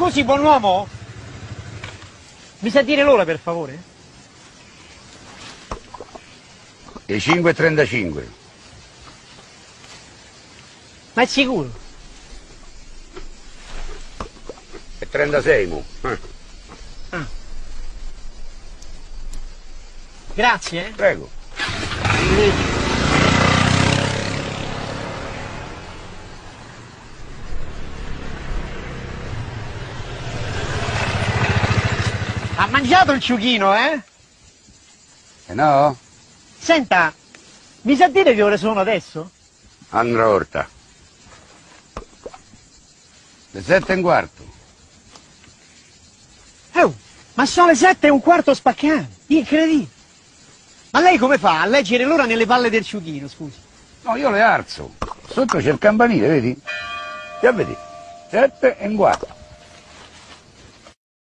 Scusi, buon uomo? Mi sa dire l'ora, per favore? Le 5:35. Ma è sicuro? E 36, mo. Ah. Grazie, eh? Prego. Ha mangiato il ciuchino, eh? No? Senta, mi sa dire che ore sono adesso? Andrà orta. Le 7:15. Oh, ma sono le 7:15 spaccate. Incredibile. Ma lei come fa a leggere l'ora nelle palle del ciuchino, scusi? No, io le alzo. Sotto c'è il campanile, vedi? Già vedi? 7:15.